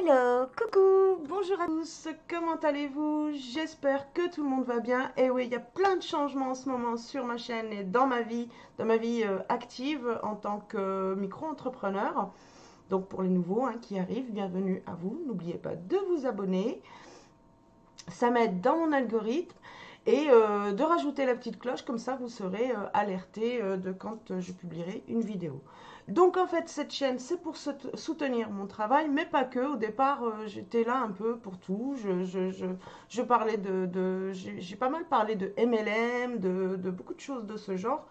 Hello, coucou, Bonjour à tous, comment allez-vous? J'espère que tout le monde va bien. Et oui, il y a plein de changements en ce moment sur ma chaîne et dans ma vie active en tant que micro-entrepreneur. Donc pour les nouveaux qui arrivent, bienvenue à vous. N'oubliez pas de vous abonner, ça m'aide dans mon algorithme et de rajouter la petite cloche, comme ça vous serez alerté de quand je publierai une vidéo. Donc en fait cette chaîne c'est pour soutenir mon travail, mais pas que. Au départ j'étais là un peu pour tout. Je parlais j'ai pas mal parlé de MLM, de beaucoup de choses de ce genre.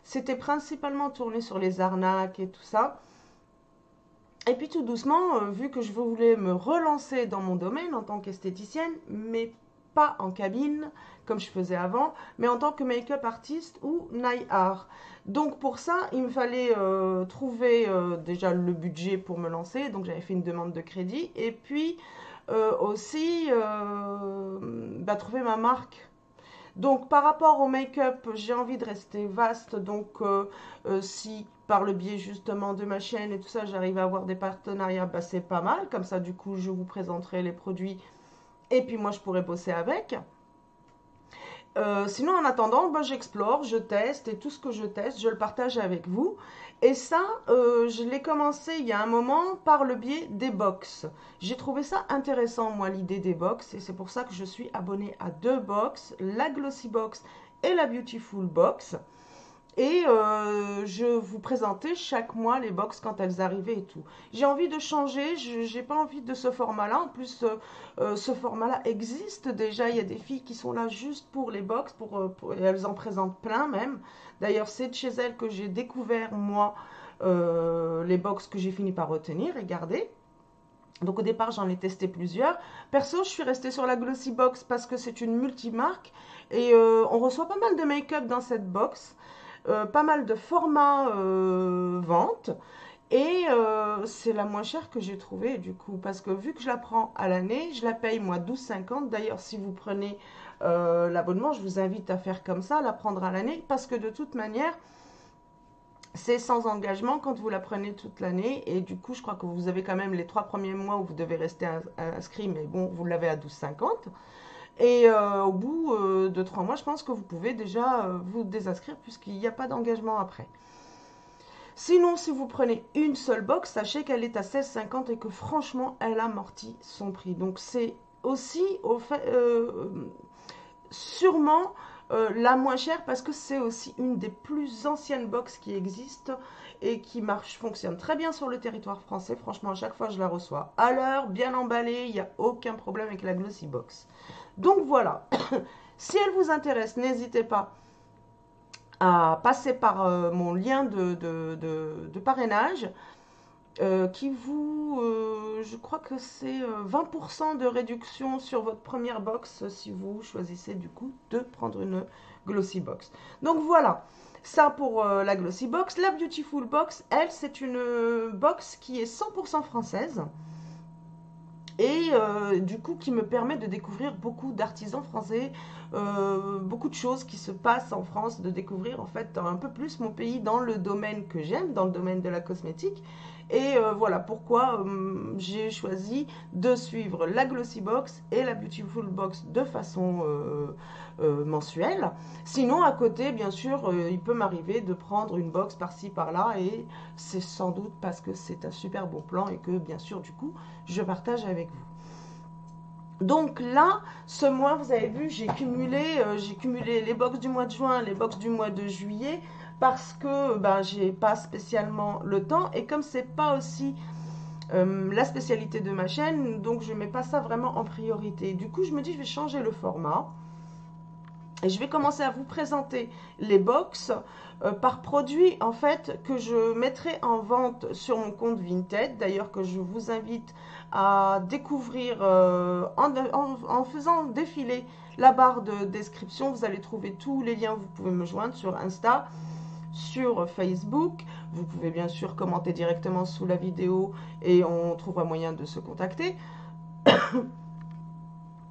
C'était principalement tourné sur les arnaques et tout ça. Et puis tout doucement, vu que je voulais me relancer dans mon domaine en tant qu'esthéticienne, mais pas en cabine comme je faisais avant, mais en tant que make-up artiste ou nail art. Donc pour ça, il me fallait trouver déjà le budget pour me lancer. Donc j'avais fait une demande de crédit et puis aussi trouver ma marque. Donc par rapport au make-up, j'ai envie de rester vaste. Donc si par le biais justement de ma chaîne et tout ça, j'arrive à avoir des partenariats, bah, c'est pas mal. Comme ça, du coup, je vous présenterai les produits et puis moi, je pourrais bosser avec. Sinon, en attendant, bah, j'explore, je teste et tout ce que je teste, je le partage avec vous. Et ça, je l'ai commencé il y a un moment par le biais des box. J'ai trouvé ça intéressant, moi, l'idée des box. Et c'est pour ça que je suis abonnée à deux box, la Glossy Box et la Beautiful Box. Et je vous présentais chaque mois les box quand elles arrivaient et tout. J'ai envie de changer, je n'ai pas envie de ce format-là. En plus, ce format-là existe déjà. Il y a des filles qui sont là juste pour les box, et elles en présentent plein même. D'ailleurs, c'est de chez elles que j'ai découvert, moi, les box que j'ai fini par retenir et garder. Donc au départ, j'en ai testé plusieurs. Perso, je suis restée sur la Glossy Box parce que c'est une multimarque et on reçoit pas mal de make-up dans cette box. Pas mal de formats vente et c'est la moins chère que j'ai trouvée du coup parce que vu que je la prends à l'année, je la paye moi 12,50. D'ailleurs si vous prenez l'abonnement, je vous invite à faire comme ça, la prendre à l'année parce que de toute manière c'est sans engagement quand vous la prenez toute l'année et du coup je crois que vous avez quand même les 3 premiers mois où vous devez rester inscrit, mais bon vous l'avez à 12,50. Et au bout de 3 mois, je pense que vous pouvez déjà vous désinscrire puisqu'il n'y a pas d'engagement après. Sinon, si vous prenez une seule box, sachez qu'elle est à 16,50 et que franchement, elle amortit son prix. Donc c'est aussi sûrement la moins chère parce que c'est aussi une des plus anciennes box qui existent et qui fonctionne très bien sur le territoire français. Franchement, à chaque fois, je la reçois à l'heure, bien emballée, il n'y a aucun problème avec la Glossy Box. Donc voilà, si elle vous intéresse, n'hésitez pas à passer par mon lien de parrainage je crois que c'est 20% de réduction sur votre première box si vous choisissez du coup de prendre une Glossy Box. Donc voilà, ça pour la Glossy Box. La Beautiful Box, elle, c'est une box qui est 100% française et du coup qui me permet de découvrir beaucoup d'artisans français, beaucoup de choses qui se passent en France, de découvrir en fait un peu plus mon pays dans le domaine que j'aime, dans le domaine de la cosmétique. Et voilà pourquoi j'ai choisi de suivre la Glossy Box et la Beautiful Box de façon mensuelle. Sinon, à côté, bien sûr, il peut m'arriver de prendre une box par-ci, par-là, et c'est sans doute parce que c'est un super bon plan et que, bien sûr, du coup, je partage avec vous. Donc là, ce mois, vous avez vu, j'ai cumulé les box du mois de juin, les box du mois de juillet, parce que ben, j'ai pas spécialement le temps, et comme c'est pas aussi la spécialité de ma chaîne, donc je mets pas ça vraiment en priorité. Du coup, je me dis, je vais changer le format. Et je vais commencer à vous présenter les box par produit en fait que je mettrai en vente sur mon compte Vinted. D'ailleurs que je vous invite à découvrir en faisant défiler la barre de description. Vous allez trouver tous les liens. Vous pouvez me joindre sur Insta, sur Facebook. Vous pouvez bien sûr commenter directement sous la vidéo et on trouvera moyen de se contacter.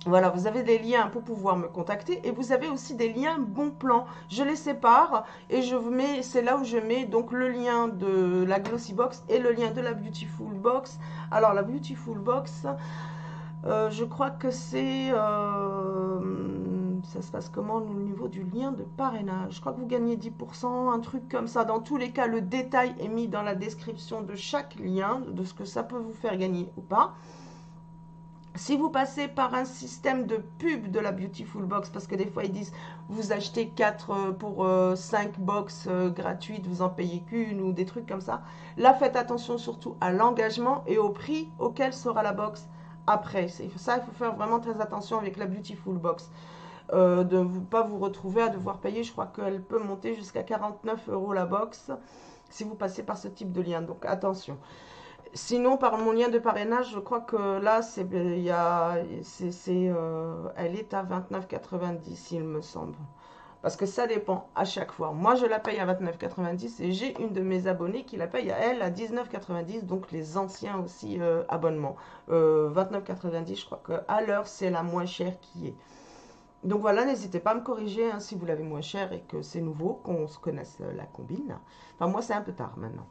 Voilà, vous avez des liens pour pouvoir me contacter et vous avez aussi des liens bon plan. Je les sépare et je vous mets, c'est là où je mets donc le lien de la Glossy Box et le lien de la Beautiful Box. Alors la Beautiful Box, je crois que c'est, ça se passe comment au niveau du lien de parrainage? Je crois que vous gagnez 10%, un truc comme ça. Dans tous les cas, le détail est mis dans la description de chaque lien, de ce que ça peut vous faire gagner ou pas. Si vous passez par un système de pub de la Beautiful Box, parce que des fois ils disent vous achetez 4 pour 5 box gratuites, vous en payez qu'une ou des trucs comme ça, là faites attention surtout à l'engagement et au prix auquel sera la box après. Ça, il faut faire vraiment très attention avec la Beautiful Box. De ne pas vous retrouver à devoir payer, je crois qu'elle peut monter jusqu'à 49 € la box si vous passez par ce type de lien, donc attention. Sinon, par mon lien de parrainage, je crois que là, elle est à 29,90 il me semble. Parce que ça dépend à chaque fois. Moi, je la paye à 29,90 et j'ai une de mes abonnées qui la paye à elle à 19,90, donc les anciens aussi abonnements. 29,90, je crois qu'à l'heure, c'est la moins chère qui est. Donc voilà, n'hésitez pas à me corriger hein, si vous l'avez moins cher et que c'est nouveau, qu'on se connaisse la combine. Enfin, moi, c'est un peu tard maintenant.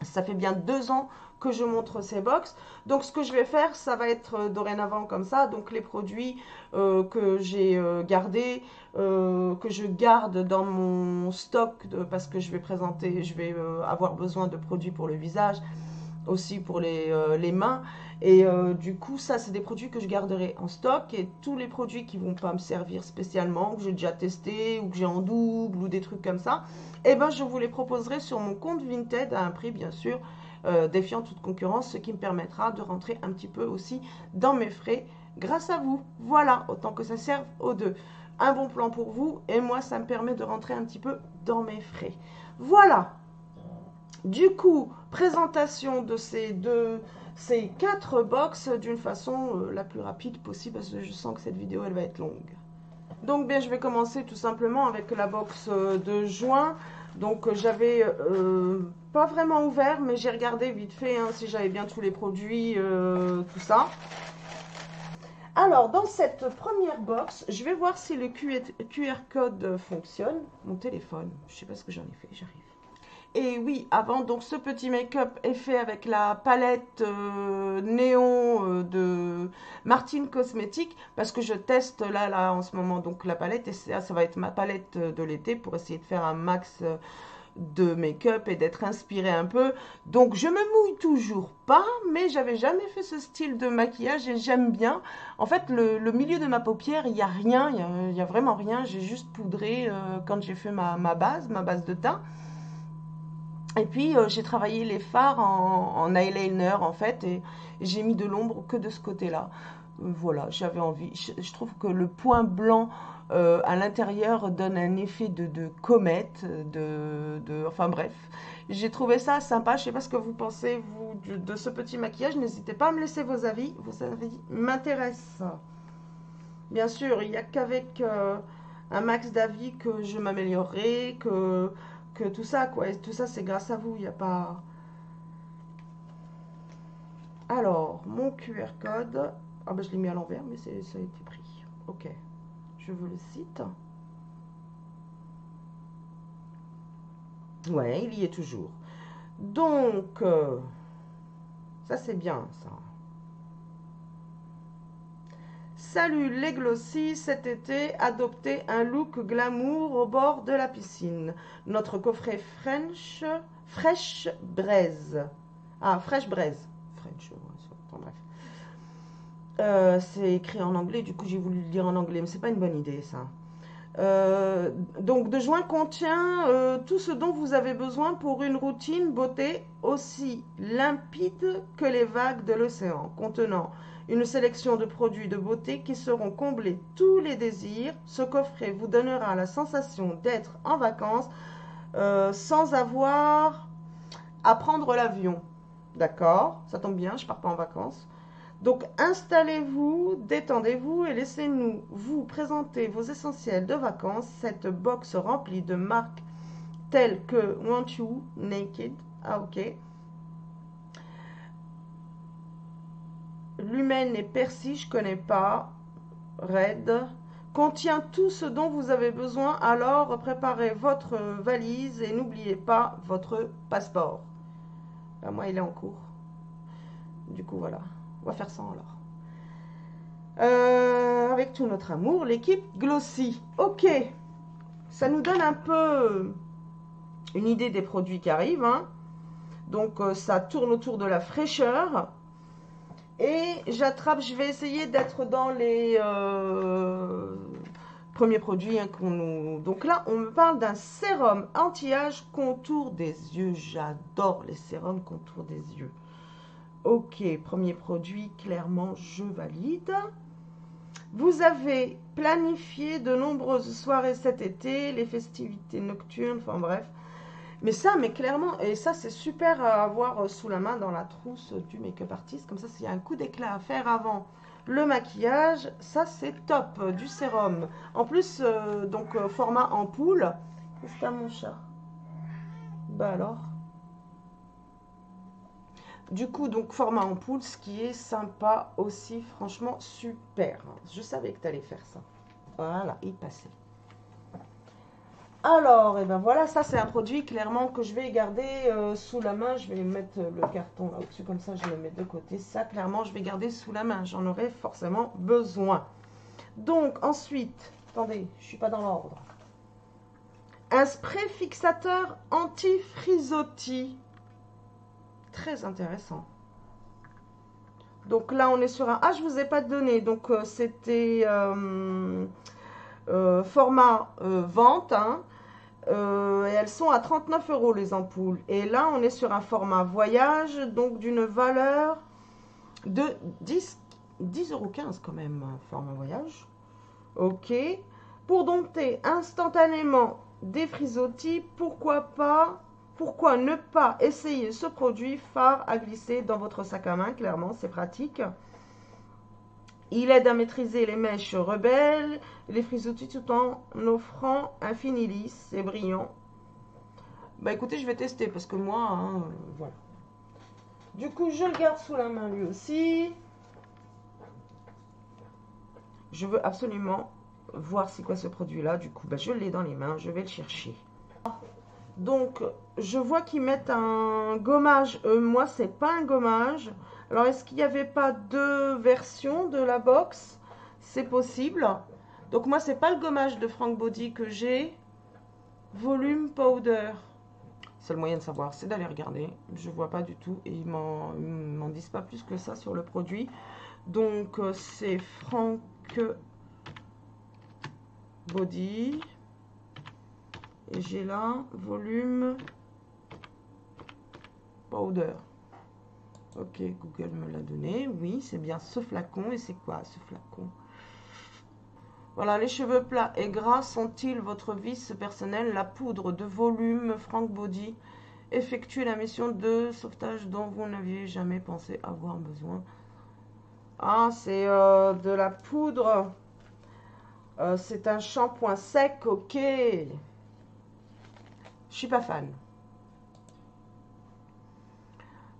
Ça fait bien 2 ans que je montre ces box. Donc ce que je vais faire, ça va être dorénavant comme ça. Donc les produits que j'ai gardés, que je garde dans mon stock parce que je vais présenter, je vais avoir besoin de produits pour le visage, aussi pour les mains. Et du coup, ça, c'est des produits que je garderai en stock. Et tous les produits qui vont pas me servir spécialement, que j'ai déjà testé ou que j'ai en double ou des trucs comme ça, eh ben, je vous les proposerai sur mon compte Vinted à un prix, bien sûr, défiant toute concurrence, ce qui me permettra de rentrer un petit peu aussi dans mes frais grâce à vous. Voilà, autant que ça serve aux deux. Un bon plan pour vous et moi, ça me permet de rentrer un petit peu dans mes frais. Voilà. Du coup, présentation de ces 4 box d'une façon la plus rapide possible parce que je sens que cette vidéo elle va être longue. Donc bien, je vais commencer tout simplement avec la box de juin. Donc j'avais pas vraiment ouvert, mais j'ai regardé vite fait hein, si j'avais bien tous les produits, tout ça. Alors dans cette première box, je vais voir si le QR code fonctionne. Mon téléphone, je sais pas ce que j'en ai fait, j'arrive. Et oui, avant, donc ce petit make-up est fait avec la palette néon de Martine Cosmetics parce que je teste là en ce moment donc la palette et ça va être ma palette de l'été pour essayer de faire un max de make-up et d'être inspirée un peu. Donc je me mouille toujours pas, mais j'avais jamais fait ce style de maquillage et j'aime bien. En fait, le milieu de ma paupière, il n'y a rien, il y a vraiment rien. J'ai juste poudré quand j'ai fait ma base de teint. Et puis j'ai travaillé les fards en eyeliner en fait et j'ai mis de l'ombre que de ce côté-là. Voilà, j'avais envie. Je trouve que le point blanc à l'intérieur donne un effet de comète, enfin bref. J'ai trouvé ça sympa. Je sais pas ce que vous pensez vous de ce petit maquillage. N'hésitez pas à me laisser vos avis. Vos avis m'intéressent. Bien sûr, il n'y a qu'avec un max d'avis que je m'améliorerai, que tout ça, quoi. Et tout ça, c'est grâce à vous. Il n'y a pas. Alors, mon QR code. Ah ben, je l'ai mis à l'envers, mais ça a été pris. Ok. Je vous le cite. Ouais, il y est toujours. Donc, ça c'est bien, ça. Salut les Glossy, cet été, adoptez un look glamour au bord de la piscine. Notre coffret fraîche braise. Ah, fraîche braise. French, enfin, bref. C'est écrit en anglais, du coup j'ai voulu le dire en anglais, mais c'est pas une bonne idée ça. Donc de juin contient tout ce dont vous avez besoin pour une routine beauté aussi limpide que les vagues de l'océan, contenant une sélection de produits de beauté qui seront comblés tous les désirs. Ce coffret vous donnera la sensation d'être en vacances sans avoir à prendre l'avion. D'accord, ça tombe bien, je pars pas en vacances. Donc installez-vous, détendez-vous et laissez-nous vous présenter vos essentiels de vacances. Cette box remplie de marques telles que Want You, Naked, ah ok, Lumen et Persil, je connais pas. Red contient tout ce dont vous avez besoin, alors préparez votre valise et n'oubliez pas votre passeport. Ben, moi, il est en cours. Du coup, voilà. On va faire ça alors. Avec tout notre amour, l'équipe Glossy. Ok. Ça nous donne un peu une idée des produits qui arrivent. Hein. Donc, ça tourne autour de la fraîcheur. Et j'attrape, je vais essayer d'être dans les premiers produits hein, qu'on nous... Donc là, on me parle d'un sérum anti-âge contour des yeux. J'adore les sérums contour des yeux. Ok, premier produit, clairement, je valide. Vous avez planifié de nombreuses soirées cet été, les festivités nocturnes, enfin bref. Mais ça, mais clairement, et ça c'est super à avoir sous la main dans la trousse du make-up artist. Comme ça, s'il y a un coup d'éclat à faire avant le maquillage, ça c'est top, du sérum. En plus, donc format ampoule. Qu'est-ce que t'as mon chat? Bah alors. Du coup, donc format ampoule, ce qui est sympa aussi, franchement super. Je savais que tu allais faire ça. Voilà, il passait. Alors, et ben voilà, ça c'est un produit clairement que je vais garder sous la main. Je vais mettre le carton là au-dessus, comme ça je le mets de côté. Ça, clairement, je vais garder sous la main. J'en aurai forcément besoin. Donc, ensuite, attendez, je suis pas dans l'ordre. Un spray fixateur anti-frisottis. Très intéressant. Donc là, on est sur un... Ah, je vous ai pas donné. Donc, c'était format vente. Hein. Et elles sont à 39 € les ampoules. Et là, on est sur un format voyage. Donc, d'une valeur de 10,15 € quand même. Format voyage. Ok. Pour dompter instantanément des frisottis, pourquoi pas... Pourquoi ne pas essayer ce produit phare à glisser dans votre sac à main? Clairement, c'est pratique. Il aide à maîtriser les mèches rebelles et les frisottis tout en offrant un fini lisse et brillant. Bah écoutez, je vais tester parce que moi, hein, voilà. Du coup, je le garde sous la main lui aussi. Je veux absolument voir c'est quoi ce produit-là. Du coup, bah, je l'ai dans les mains, je vais le chercher. Donc, je vois qu'ils mettent un gommage. Moi, c'est pas un gommage. Alors, est-ce qu'il n'y avait pas deux versions de la box? C'est possible. Donc, moi, c'est pas le gommage de Frank Body que j'ai. Volume powder. C'est le moyen de savoir, c'est d'aller regarder. Je vois pas du tout et ils m'en disent pas plus que ça sur le produit. Donc, c'est Frank Body. Et j'ai là, volume powder. Ok, Google me l'a donné. Oui, c'est bien ce flacon. Et c'est quoi ce flacon? Voilà, les cheveux plats et gras sont-ils votre vice personnel? La poudre de volume Frank Body effectue la mission de sauvetage dont vous n'aviez jamais pensé avoir besoin. Ah, c'est de la poudre. C'est un shampoing sec, ok. Je suis pas fan.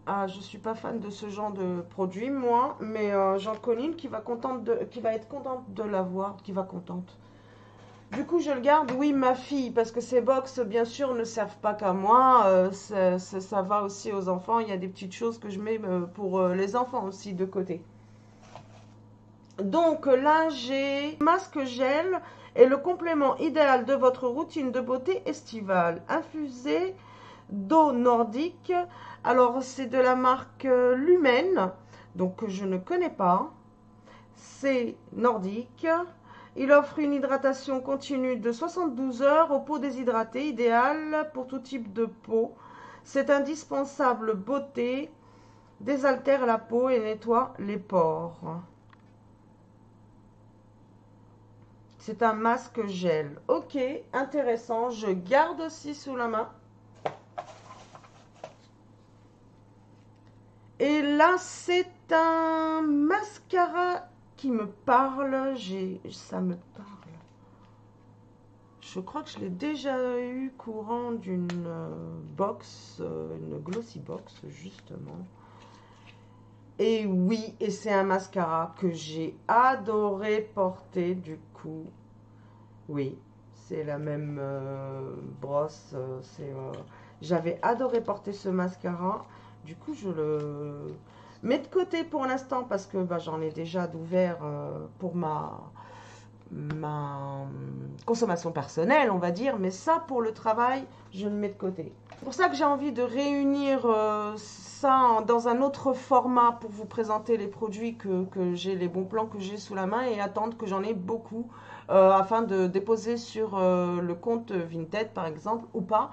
Ah, je suis pas fan de ce genre de produit, moi, mais j'en connais une qui va être contente de l'avoir, qui va contente. Du coup, je le garde, oui, ma fille, parce que ces box, bien sûr, ne servent pas qu'à moi, ça va aussi aux enfants. Il y a des petites choses que je mets pour les enfants aussi de côté. Donc là, j'ai masque gel et le complément idéal de votre routine de beauté estivale, infusé d'eau nordique. Alors, c'est de la marque Lumen, donc que je ne connais pas. C'est nordique. Il offre une hydratation continue de 72 heures aux peaux déshydratées, idéale pour tout type de peau. C'est indispensable beauté, désaltère la peau et nettoie les pores. C'est un masque gel. Ok, intéressant. Je garde aussi sous la main. Et là, c'est un mascara qui me parle. Ça me parle. Je crois que je l'ai déjà eu courant d'une box, une glossy box, justement. Et oui, et c'est un mascara que j'ai adoré porter du coup. Oui, c'est la même brosse. J'avais adoré porter ce mascara. Du coup, je le mets de côté pour l'instant parce que bah, j'en ai déjà d'ouvert pour ma consommation personnelle, on va dire. Mais ça, pour le travail, je le mets de côté. C'est pour ça que j'ai envie de réunir ça dans un autre format pour vous présenter les produits que j'ai, les bons plans que j'ai sous la main et attendre que j'en ai beaucoup afin de déposer sur le compte Vinted par exemple ou pas.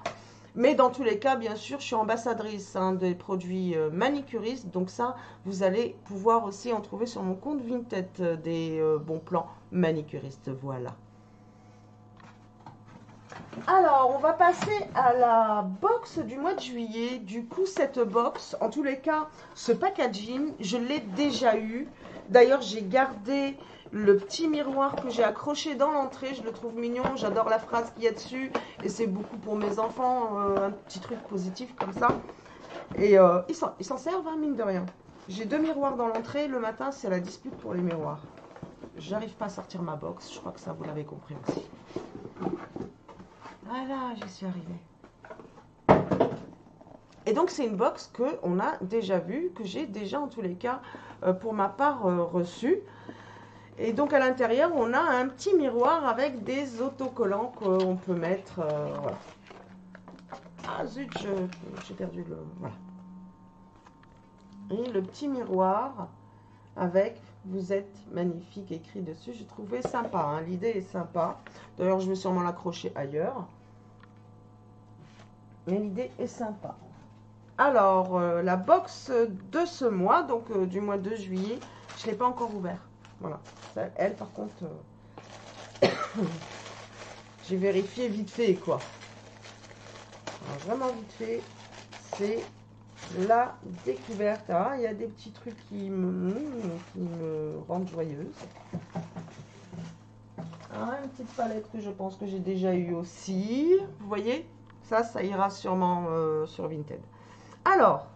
Mais dans tous les cas, bien sûr, je suis ambassadrice des produits manicuristes. Donc ça, vous allez pouvoir aussi en trouver sur mon compte Vinted des bons plans manicuristes. Voilà. Alors, on va passer à la box du mois de juillet. Du coup, cette box, en tous les cas, ce packaging, je l'ai déjà eu. D'ailleurs, j'ai gardé le petit miroir que j'ai accroché dans l'entrée. Je le trouve mignon. J'adore la phrase qu'il y a dessus. Et c'est beaucoup pour mes enfants. Un petit truc positif comme ça. Et ils s'en servent, hein, mine de rien. J'ai 2 miroirs dans l'entrée. Le matin, c'est la dispute pour les miroirs. J'arrive pas à sortir ma box. Je crois que ça, vous l'avez compris aussi. Voilà, j'y suis arrivée. Et donc, c'est une box qu'on a déjà vue, que j'ai déjà, en tous les cas, pour ma part, reçue. Et donc, à l'intérieur, on a un petit miroir avec des autocollants qu'on peut mettre. Voilà. Ah, zut, j'ai perdu le... Voilà. Et le petit miroir avec « Vous êtes magnifique » écrit dessus. J'ai trouvé sympa, hein. L'idée est sympa. D'ailleurs, je vais sûrement l'accrocher ailleurs. Mais l'idée est sympa. Alors, la box de ce mois, donc du mois de juillet, je ne l'ai pas encore ouvert. Voilà. Elle, par contre, j'ai vérifié vite fait, quoi. Alors, vraiment vite fait, c'est la découverte. Ah, il y a des petits trucs qui me rendent joyeuse. Ah, une petite palette que je pense que j'ai déjà eue aussi. Vous voyez? Ça ira sûrement sur Vinted. Alors,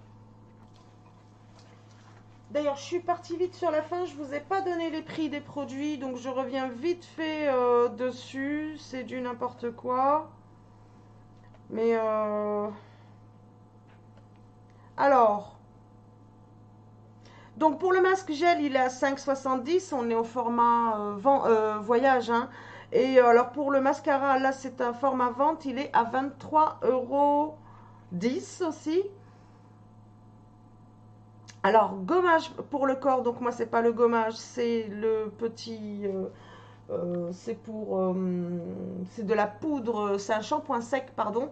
d'ailleurs, je suis partie vite sur la fin. Je ne vous ai pas donné les prix des produits, donc je reviens vite fait dessus. C'est du n'importe quoi. Mais alors, donc pour le masque gel, il est à 5,70. On est au format voyage, hein. Et alors pour le mascara, là c'est un format vente, il est à 23,10 € aussi. Alors, gommage pour le corps, donc moi c'est pas le gommage, c'est le petit, c'est de la poudre, c'est un shampoing sec, pardon.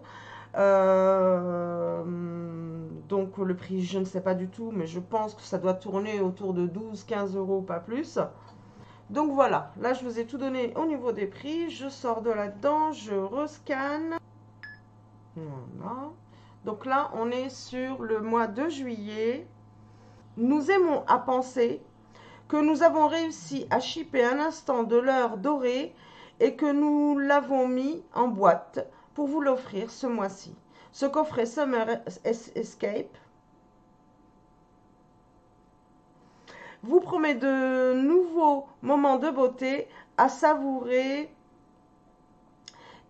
Donc le prix, je ne sais pas du tout, mais je pense que ça doit tourner autour de 12-15 €, pas plus. Donc voilà, là je vous ai tout donné au niveau des prix. Je sors de là-dedans, je rescanne. Voilà. Donc là, on est sur le mois de juillet. Nous aimons à penser que nous avons réussi à shipper un instant de l'heure dorée et que nous l'avons mis en boîte pour vous l'offrir ce mois-ci. Ce coffret Summer Escape vous promet de nouveaux moments de beauté à savourer.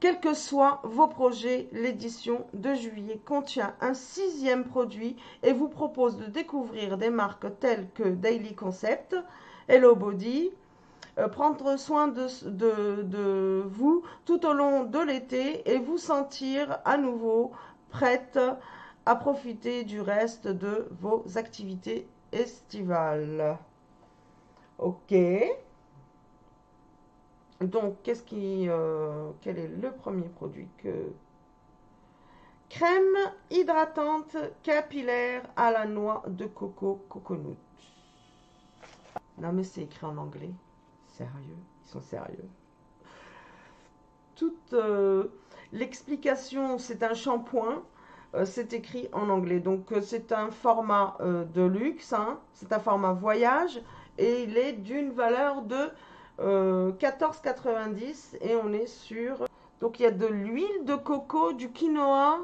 Quels que soient vos projets, l'édition de juillet contient un 6e produit et vous propose de découvrir des marques telles que Daily Concept, Hello Body, prendre soin de vous tout au long de l'été et vous sentir à nouveau prête à profiter du reste de vos activités estivales. Ok. Donc, quel est le premier produit que... Crème hydratante capillaire à la noix de coco coconut. Non, mais c'est écrit en anglais. Sérieux? Ils sont sérieux. Toute l'explication, c'est un shampoing. C'est écrit en anglais. Donc, c'est un format de luxe. Hein, c'est un format voyage. Et il est d'une valeur de 14,90 et on est sur... Donc il y a de l'huile de coco, du quinoa,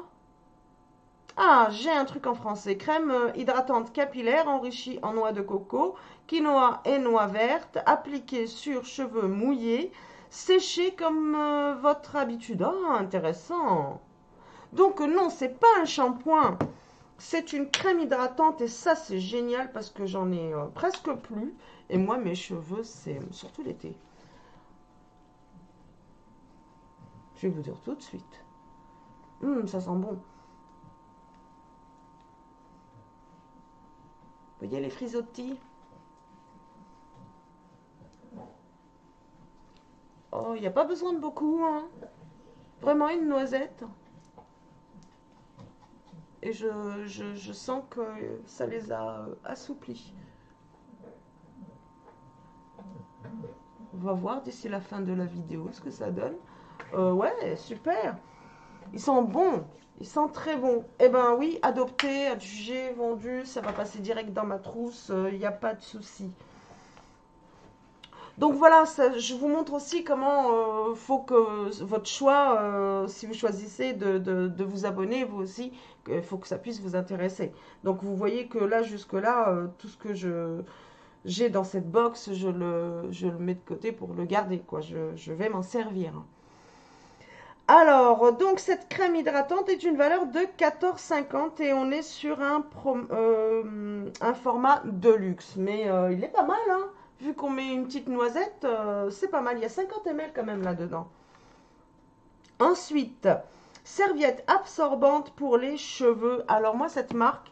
Ah, j'ai un truc en français. Crème hydratante capillaire enrichie en noix de coco, quinoa et noix vertes, appliquée sur cheveux mouillés, séchée comme votre habitude. Ah, intéressant. Donc non, c'est pas un shampoing, c'est une crème hydratante et ça c'est génial parce que j'en ai presque plus. Et moi, mes cheveux, c'est surtout l'été. Je vais vous dire tout de suite. Ça sent bon. Vous voyez les frisottis? Oh, il n'y a pas besoin de beaucoup, hein. Vraiment une noisette. Et je sens que ça les a assouplis. On va voir d'ici la fin de la vidéo ce que ça donne. Ouais, super. Ils sont bons. Ils sont très bons. Eh ben oui, adopté, adjugé, vendu, ça va passer direct dans ma trousse. Il n'y a pas de souci. Donc voilà, je vous montre aussi comment faut que votre choix, si vous choisissez de vous abonner, vous aussi, il faut que ça puisse vous intéresser. Donc vous voyez que là, jusque-là, tout ce que j'ai dans cette box, je le mets de côté pour le garder, quoi. Je vais m'en servir. Alors, donc cette crème hydratante est une valeur de 14,50 et on est sur un format de luxe. Mais il est pas mal, hein. Vu qu'on met une petite noisette, c'est pas mal. Il y a 50 ml quand même là-dedans. Ensuite, serviette absorbante pour les cheveux. Alors moi, cette marque,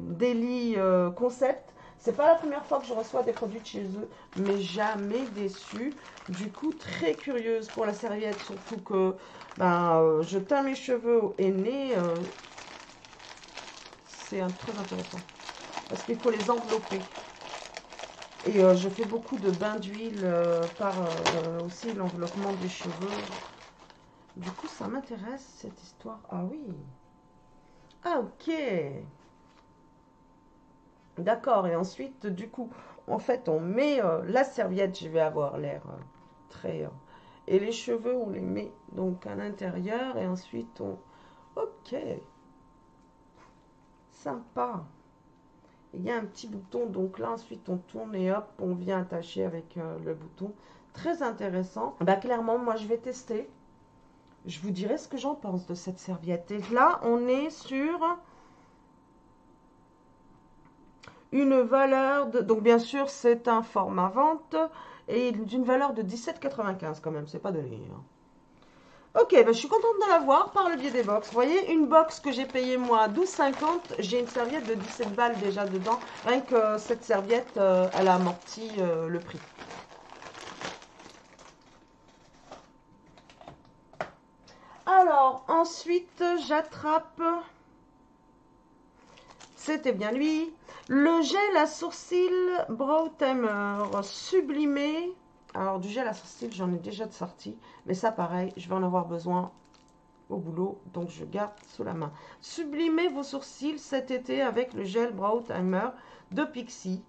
Daily Concept, c'est pas la première fois que je reçois des produits de chez eux, mais jamais déçu. Du coup, très curieuse pour la serviette, surtout que je teins mes cheveux au henné. C'est très intéressant parce qu'il faut les envelopper. Et je fais beaucoup de bains d'huile par aussi l'enveloppement des cheveux. Du coup, ça m'intéresse cette histoire. Ah oui. Ah ok. D'accord. Et ensuite, du coup, en fait, on met la serviette. Je vais avoir l'air très... et les cheveux, on les met donc à l'intérieur. Et ensuite, on... Ok. Sympa. Il y a un petit bouton, donc là ensuite on tourne et hop, on vient attacher avec le bouton. Très intéressant. Bah clairement, moi je vais tester. Je vous dirai ce que j'en pense de cette serviette. Et là, on est sur une valeur de... Donc bien sûr, c'est un format vente et d'une valeur de 17,95 quand même, c'est pas donné. Hein. Ok, bah, je suis contente de l'avoir par le biais des box. Vous voyez, une box que j'ai payée moi 12,50, j'ai une serviette de 17 balles déjà dedans. Rien que cette serviette, elle a amorti le prix. Alors, ensuite, j'attrape, c'était bien lui, le gel à sourcils Brow Tamer sublimé. Alors, du gel à sourcils, j'en ai déjà de sorti, mais ça, pareil, je vais en avoir besoin au boulot, donc je garde sous la main. Sublimez vos sourcils cet été avec le gel Brow Timer de Pixi.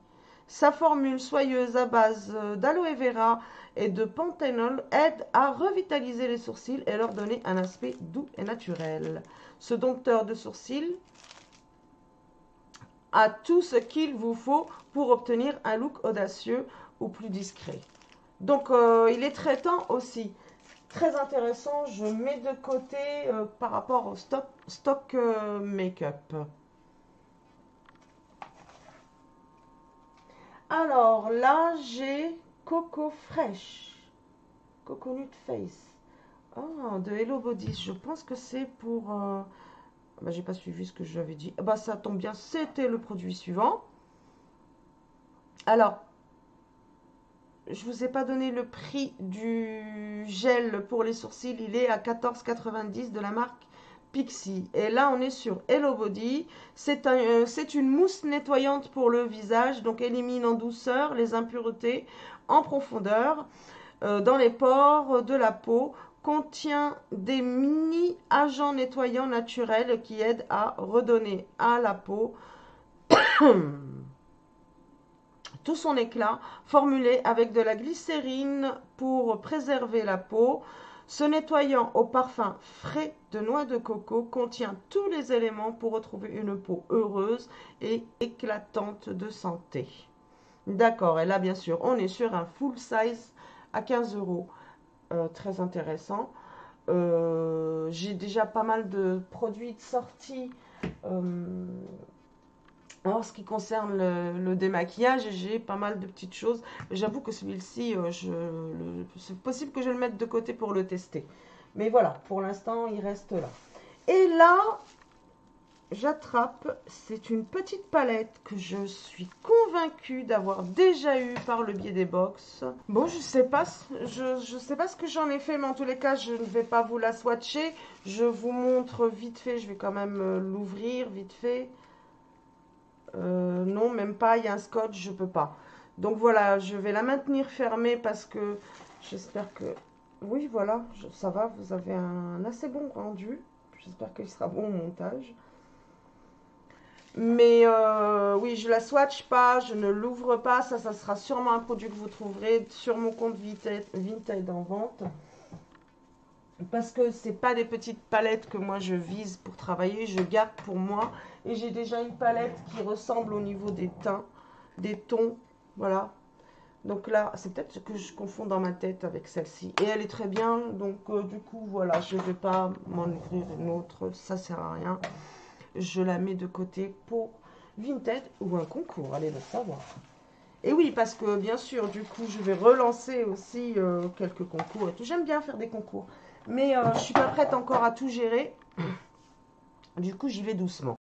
Sa formule soyeuse à base d'aloe vera et de panthénol aide à revitaliser les sourcils et leur donner un aspect doux et naturel. Ce dompteur de sourcils a tout ce qu'il vous faut pour obtenir un look audacieux ou plus discret. Donc, il est traitant aussi. Très intéressant, je mets de côté par rapport au stock make-up. Alors là, j'ai Coco Fresh, Coconut Face. Oh, de Hello Body. Je pense que c'est pour... j'ai pas suivi ce que j'avais dit. Bah, ça tombe bien, c'était le produit suivant. Alors, je vous ai pas donné le prix du gel pour les sourcils. Il est à 14,90 de la marque Pixi. Et là, on est sur Hello Body. C'est une mousse nettoyante pour le visage. Donc, élimine en douceur les impuretés en profondeur dans les pores de la peau. Contient des mini agents nettoyants naturels qui aident à redonner à la peau tout son éclat, formulé avec de la glycérine pour préserver la peau. Ce nettoyant au parfum frais de noix de coco contient tous les éléments pour retrouver une peau heureuse et éclatante de santé. D'accord, et là bien sûr on est sur un full size à 15 euros. Très intéressant. J'ai déjà pas mal de produits de sortie en ce qui concerne le démaquillage, j'ai pas mal de petites choses. J'avoue que celui-ci, c'est possible que je le mette de côté pour le tester. Mais voilà, pour l'instant, il reste là. Et là, j'attrape, c'est une petite palette que je suis convaincue d'avoir déjà eue par le biais des box. Bon, je sais pas ce que j'en ai fait, mais en tous les cas, je ne vais pas vous la swatcher. Je vous montre vite fait, je vais quand même l'ouvrir vite fait. Non, même pas, il y a un scotch, je peux pas. Donc voilà, je vais la maintenir fermée parce que j'espère que... Oui, voilà, ça va, vous avez un assez bon rendu. J'espère qu'il sera bon au montage. Mais oui, je la swatch pas, je ne l'ouvre pas. Ça sera sûrement un produit que vous trouverez sur mon compte Vinted en vente. Parce que c'est pas des petites palettes que moi je vise pour travailler, je garde pour moi. Et j'ai déjà une palette qui ressemble au niveau des teints, des tons, voilà. Donc là, c'est peut-être ce que je confonds dans ma tête avec celle-ci. Et elle est très bien, donc du coup, voilà, je ne vais pas m'en ouvrir une autre, ça sert à rien. Je la mets de côté pour Vinted ou un concours, allez le savoir. Et oui, parce que bien sûr, du coup, je vais relancer aussi quelques concours et tout. J'aime bien faire des concours. Mais je ne suis pas prête encore à tout gérer. Du coup, j'y vais doucement.